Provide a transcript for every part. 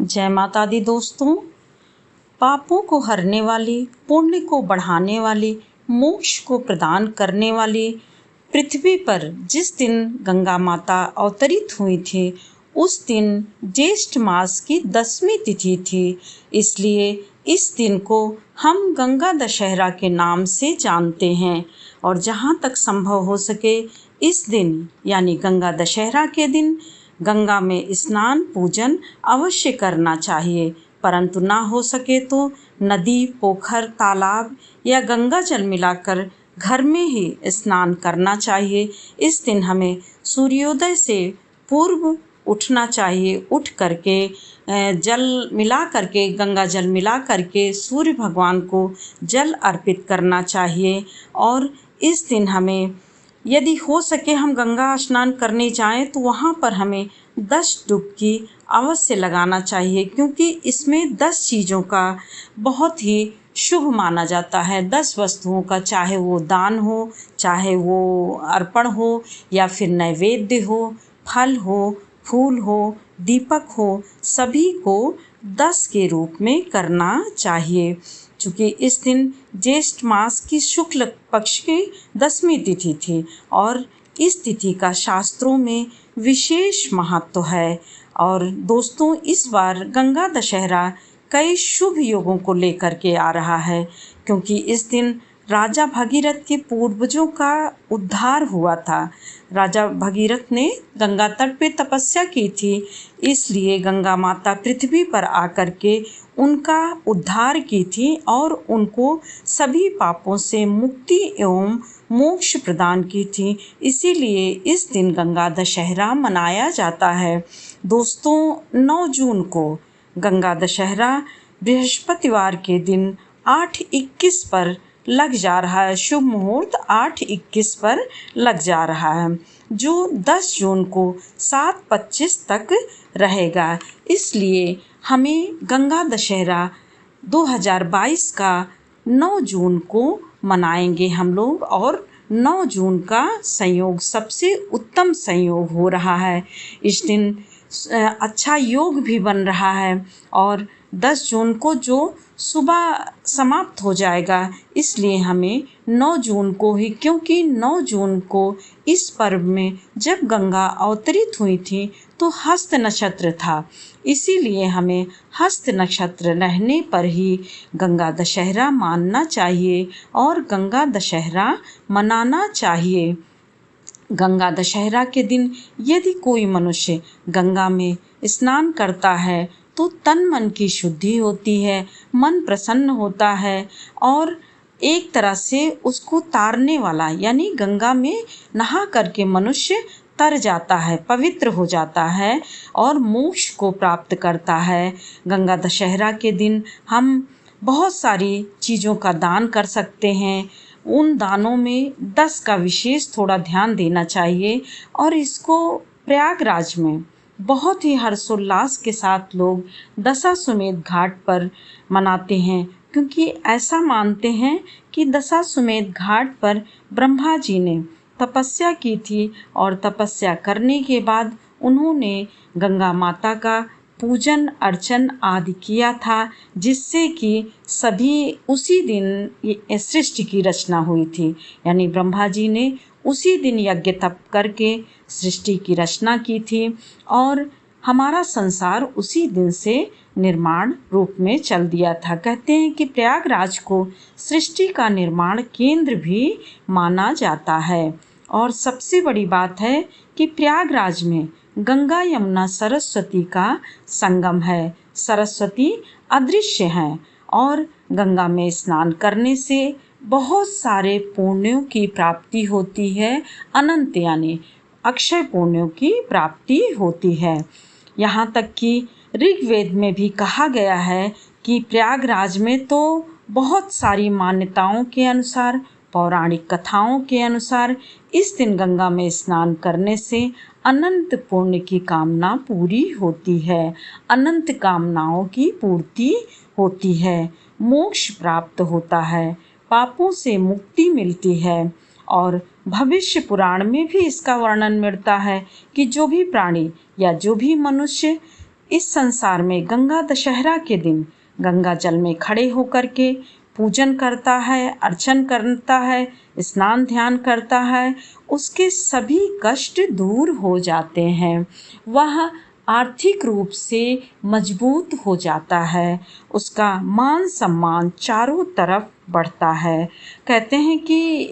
जय माता दी दोस्तों। पापों को हरने वाली, पुण्य को बढ़ाने वाली, मोक्ष को प्रदान करने वाली पृथ्वी पर जिस दिन गंगा माता अवतरित हुई थी उस दिन ज्येष्ठ मास की 10वीं तिथि थी। इसलिए इस दिन को हम गंगा दशहरा के नाम से जानते हैं और जहाँ तक संभव हो सके इस दिन यानी गंगा दशहरा के दिन गंगा में स्नान पूजन अवश्य करना चाहिए, परंतु ना हो सके तो नदी, पोखर, तालाब या गंगा जल मिलाकर घर में ही स्नान करना चाहिए। इस दिन हमें सूर्योदय से पूर्व उठना चाहिए। उठ करके जल मिला करके, गंगा जल मिला करके सूर्य भगवान को जल अर्पित करना चाहिए। और इस दिन हमें यदि हो सके हम गंगा स्नान करने जाएं तो वहाँ पर हमें 10 डुबकी अवश्य लगाना चाहिए, क्योंकि इसमें 10 चीज़ों का बहुत ही शुभ माना जाता है। 10 वस्तुओं का, चाहे वो दान हो, चाहे वो अर्पण हो या फिर नैवेद्य हो, फल हो, फूल हो, दीपक हो, सभी को 10 के रूप में करना चाहिए। चूँकि इस दिन ज्येष्ठ मास की शुक्ल पक्ष की 10वीं तिथि थी और इस तिथि का शास्त्रों में विशेष महत्व है। और दोस्तों, इस बार गंगा दशहरा कई शुभ योगों को लेकर के आ रहा है, क्योंकि इस दिन राजा भगीरथ के पूर्वजों का उद्धार हुआ था। राजा भगीरथ ने गंगा तट पे तपस्या की थी, इसलिए गंगा माता पृथ्वी पर आकर के उनका उद्धार की थी और उनको सभी पापों से मुक्ति एवं मोक्ष प्रदान की थी। इसीलिए इस दिन गंगा दशहरा मनाया जाता है। दोस्तों, 9 जून को गंगा दशहरा बृहस्पतिवार के दिन 8:21 पर लग जा रहा है। शुभ मुहूर्त 8:21 पर लग जा रहा है, जो 10 जून को 7:25 तक रहेगा। इसलिए हमें गंगा दशहरा 2022 का 9 जून को मनाएंगे हम लोग, और 9 जून का संयोग सबसे उत्तम संयोग हो रहा है। इस दिन अच्छा योग भी बन रहा है और 10 जून को जो सुबह समाप्त हो जाएगा, इसलिए हमें 9 जून को ही, क्योंकि 9 जून को इस पर्व में जब गंगा अवतरित हुई थी तो हस्त नक्षत्र था, इसीलिए हमें हस्त नक्षत्र रहने पर ही गंगा दशहरा मानना चाहिए और गंगा दशहरा मनाना चाहिए। गंगा दशहरा के दिन यदि कोई मनुष्य गंगा में स्नान करता है तो तन मन की शुद्धि होती है, मन प्रसन्न होता है और एक तरह से उसको तारने वाला, यानी गंगा में नहा करके मनुष्य तर जाता है, पवित्र हो जाता है और मोक्ष को प्राप्त करता है। गंगा दशहरा के दिन हम बहुत सारी चीज़ों का दान कर सकते हैं। उन दानों में 10 का विशेष थोड़ा ध्यान देना चाहिए और इसको प्रयागराज में बहुत ही हर्षोल्लास के साथ लोग दशाश्वमेध घाट पर मनाते हैं, क्योंकि ऐसा मानते हैं कि दशाश्वमेध घाट पर ब्रह्मा जी ने तपस्या की थी और तपस्या करने के बाद उन्होंने गंगा माता का पूजन अर्चन आदि किया था, जिससे कि सभी उसी दिन सृष्टि की रचना हुई थी। यानी ब्रह्मा जी ने उसी दिन यज्ञ तप करके सृष्टि की रचना की थी और हमारा संसार उसी दिन से निर्माण रूप में चल दिया था। कहते हैं कि प्रयागराज को सृष्टि का निर्माण केंद्र भी माना जाता है। और सबसे बड़ी बात है कि प्रयागराज में गंगा यमुना सरस्वती का संगम है। सरस्वती अदृश्य हैं और गंगा में स्नान करने से बहुत सारे पुण्यों की प्राप्ति होती है, अनंत यानी अक्षय पुण्यों की प्राप्ति होती है। यहाँ तक कि ऋग्वेद में भी कहा गया है कि प्रयागराज में तो बहुत सारी मान्यताओं के अनुसार, पौराणिक कथाओं के अनुसार इस दिन गंगा में स्नान करने से अनंत पुण्य की कामना पूरी होती है, अनंत कामनाओं की पूर्ति होती है, मोक्ष प्राप्त होता है, पापों से मुक्ति मिलती है। और भविष्य पुराण में भी इसका वर्णन मिलता है कि जो भी प्राणी या जो भी मनुष्य इस संसार में गंगा दशहरा के दिन गंगा जल में खड़े होकर के पूजन करता है, अर्चन करता है, स्नान ध्यान करता है, उसके सभी कष्ट दूर हो जाते हैं। वह आर्थिक रूप से मजबूत हो जाता है, उसका मान सम्मान चारों तरफ बढ़ता है। कहते हैं कि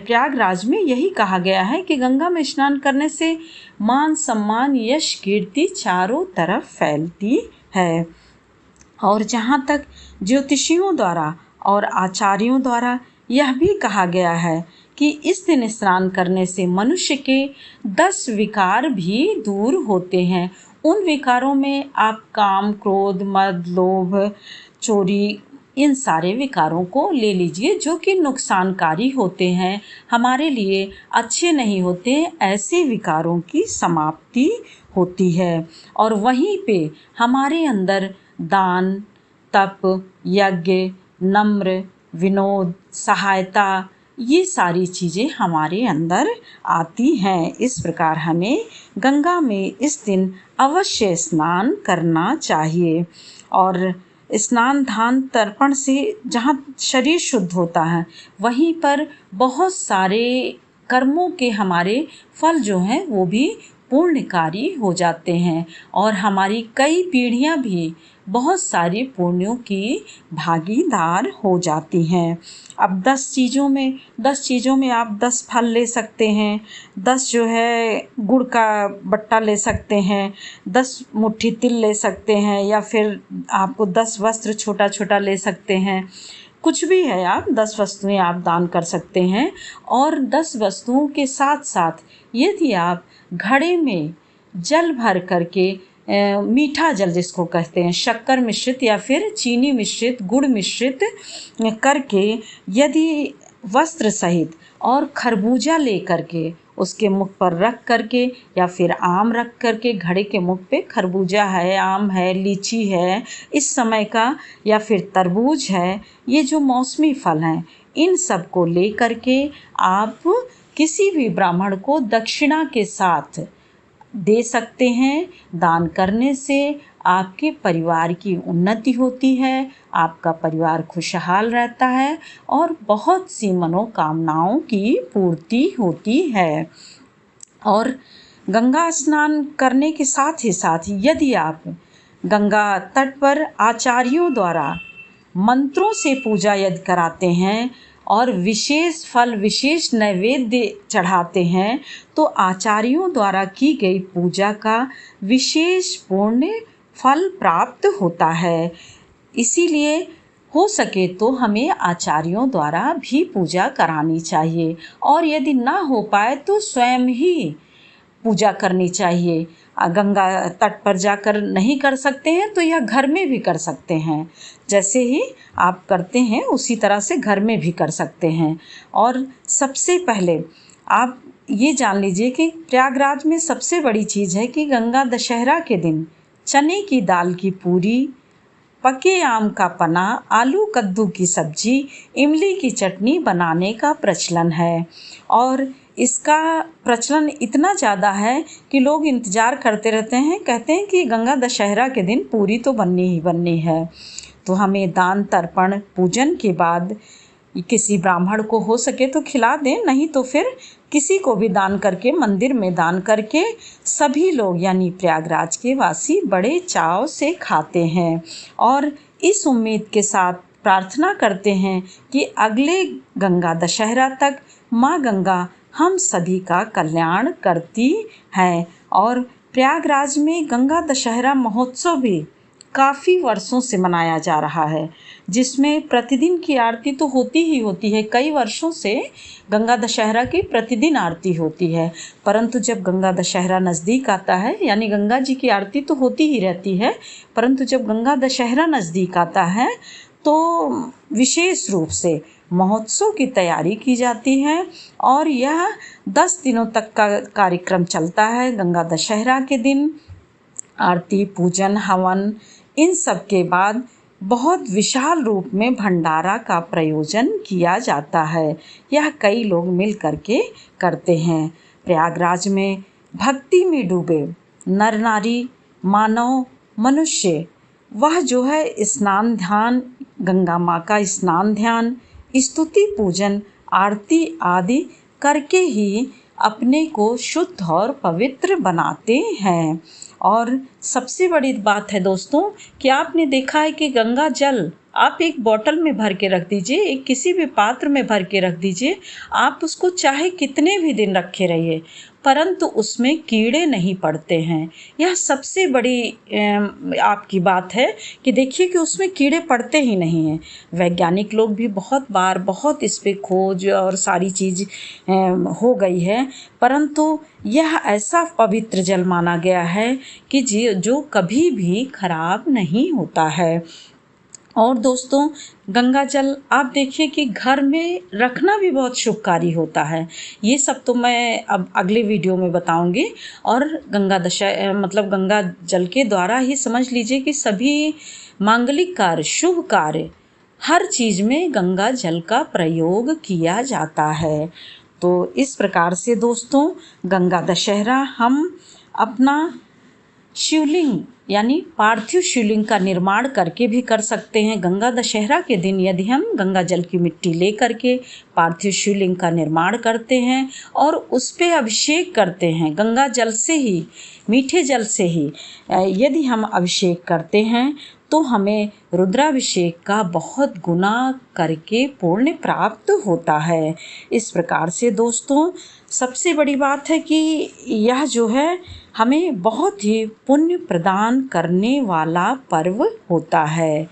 प्रयागराज में यही कहा गया है कि गंगा में स्नान करने से मान सम्मान यश कीर्ति चारों तरफ फैलती है। और जहाँ तक ज्योतिषियों द्वारा और आचार्यों द्वारा यह भी कहा गया है कि इस दिन स्नान करने से मनुष्य के 10 विकार भी दूर होते हैं। उन विकारों में आप काम, क्रोध, मद, लोभ, चोरी, इन सारे विकारों को ले लीजिए जो कि नुकसानकारी होते हैं, हमारे लिए अच्छे नहीं होते। ऐसे विकारों की समाप्ति होती है और वहीं पे हमारे अंदर दान, तप, यज्ञ, नम्र, विनोद, सहायता, ये सारी चीज़ें हमारे अंदर आती हैं। इस प्रकार हमें गंगा में इस दिन अवश्य स्नान करना चाहिए। और स्नान दान तर्पण से जहाँ शरीर शुद्ध होता है वहीं पर बहुत सारे कर्मों के हमारे फल जो हैं वो भी पूर्णकारी हो जाते हैं और हमारी कई पीढ़ियाँ भी बहुत सारी पुण्यों की भागीदार हो जाती हैं। अब 10 चीज़ों में आप 10 फल ले सकते हैं, 10 जो है गुड़ का बट्टा ले सकते हैं, 10 मुट्ठी तिल ले सकते हैं, या फिर आपको 10 वस्त्र छोटा छोटा ले सकते हैं। कुछ भी है, आप 10 वस्तुएं आप दान कर सकते हैं। और 10 वस्तुओं के साथ साथ यदि आप घड़े में जल भर करके मीठा जल जिसको कहते हैं, शक्कर मिश्रित या फिर चीनी मिश्रित, गुड़ मिश्रित करके यदि वस्त्र सहित और खरबूजा ले करके उसके मुख पर रख करके या फिर आम रख करके, घड़े के मुख पे खरबूजा है, आम है, लीची है इस समय का, या फिर तरबूज है, ये जो मौसमी फल हैं, इन सब को ले करके आप किसी भी ब्राह्मण को दक्षिणा के साथ दे सकते हैं। दान करने से आपके परिवार की उन्नति होती है, आपका परिवार खुशहाल रहता है और बहुत सी मनोकामनाओं की पूर्ति होती है। और गंगा स्नान करने के साथ ही साथ यदि आप गंगा तट पर आचार्यों द्वारा मंत्रों से पूजा यदि कराते हैं और विशेष फल, विशेष नैवेद्य चढ़ाते हैं तो आचार्यों द्वारा की गई पूजा का विशेष पुण्य फल प्राप्त होता है। इसीलिए हो सके तो हमें आचार्यों द्वारा भी पूजा करानी चाहिए और यदि ना हो पाए तो स्वयं ही पूजा करनी चाहिए। गंगा तट पर जाकर नहीं कर सकते हैं तो यह घर में भी कर सकते हैं, जैसे ही आप करते हैं उसी तरह से घर में भी कर सकते हैं। और सबसे पहले आप ये जान लीजिए कि प्रयागराज में सबसे बड़ी चीज़ है कि गंगा दशहरा के दिन चने की दाल की पूरी, पके आम का पना, आलू कद्दू की सब्जी, इमली की चटनी बनाने का प्रचलन है। और इसका प्रचलन इतना ज़्यादा है कि लोग इंतज़ार करते रहते हैं, कहते हैं कि गंगा दशहरा के दिन पूरी तो बननी ही बननी है। तो हमें दान तर्पण पूजन के बाद किसी ब्राह्मण को हो सके तो खिला दें, नहीं तो फिर किसी को भी दान करके, मंदिर में दान करके सभी लोग यानी प्रयागराज के वासी बड़े चाव से खाते हैं। और इस उम्मीद के साथ प्रार्थना करते हैं कि अगले गंगा दशहरा तक माँ गंगा हम सभी का कल्याण करती हैं। और प्रयागराज में गंगा दशहरा महोत्सव भी काफ़ी वर्षों से मनाया जा रहा है, जिसमें प्रतिदिन की आरती तो होती ही होती है। कई वर्षों से गंगा दशहरा की प्रतिदिन आरती होती है, परंतु जब गंगा दशहरा नज़दीक आता है, यानी गंगा जी की आरती तो होती ही रहती है, परंतु जब गंगा दशहरा नज़दीक आता है तो विशेष रूप से महोत्सव की तैयारी की जाती है और यह 10 दिनों तक का कार्यक्रम चलता है। गंगा दशहरा के दिन आरती, पूजन, हवन, इन सब के बाद बहुत विशाल रूप में भंडारा का प्रयोजन किया जाता है। यह कई लोग मिल करके करते हैं। प्रयागराज में भक्ति में डूबे नर नारी, मानव मनुष्य वह जो है स्नान ध्यान, गंगा माँ का स्नान ध्यान, स्तुति पूजन आरती आदि करके ही अपने को शुद्ध और पवित्र बनाते हैं। और सबसे बड़ी बात है दोस्तों कि आपने देखा है कि गंगा जल आप एक बोतल में भर के रख दीजिए, एक किसी भी पात्र में भर के रख दीजिए, आप उसको चाहे कितने भी दिन रखे रहिए, परंतु उसमें कीड़े नहीं पड़ते हैं। यह सबसे बड़ी आपकी बात है कि देखिए कि उसमें कीड़े पड़ते ही नहीं हैं। वैज्ञानिक लोग भी बहुत इस पे खोज और सारी चीज़ हो गई है, परंतु यह ऐसा पवित्र जल माना गया है कि जो कभी भी खराब नहीं होता है। और दोस्तों गंगा जल आप देखिए कि घर में रखना भी बहुत शुभकारी होता है। ये सब तो मैं अब अगले वीडियो में बताऊंगी। और गंगा जल के द्वारा ही समझ लीजिए कि सभी मांगलिक कार्य, शुभ कार्य, हर चीज़ में गंगा जल का प्रयोग किया जाता है। तो इस प्रकार से दोस्तों गंगा दशहरा हम अपना शिवलिंग यानी पार्थिव शिवलिंग का निर्माण करके भी कर सकते हैं। गंगा दशहरा के दिन यदि हम गंगा जल की मिट्टी ले करके पार्थिव शिवलिंग का निर्माण करते हैं और उस पे अभिषेक करते हैं, गंगा जल से ही, मीठे जल से ही यदि हम अभिषेक करते हैं तो हमें रुद्राभिषेक का बहुत गुना करके पुण्य प्राप्त होता है। इस प्रकार से दोस्तों सबसे बड़ी बात है कि यह जो है हमें बहुत ही पुण्य प्रदान करने वाला पर्व होता है।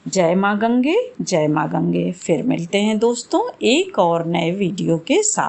जय माँ गंगे, जय माँ गंगे। फिर मिलते हैं दोस्तों एक और नए वीडियो के साथ।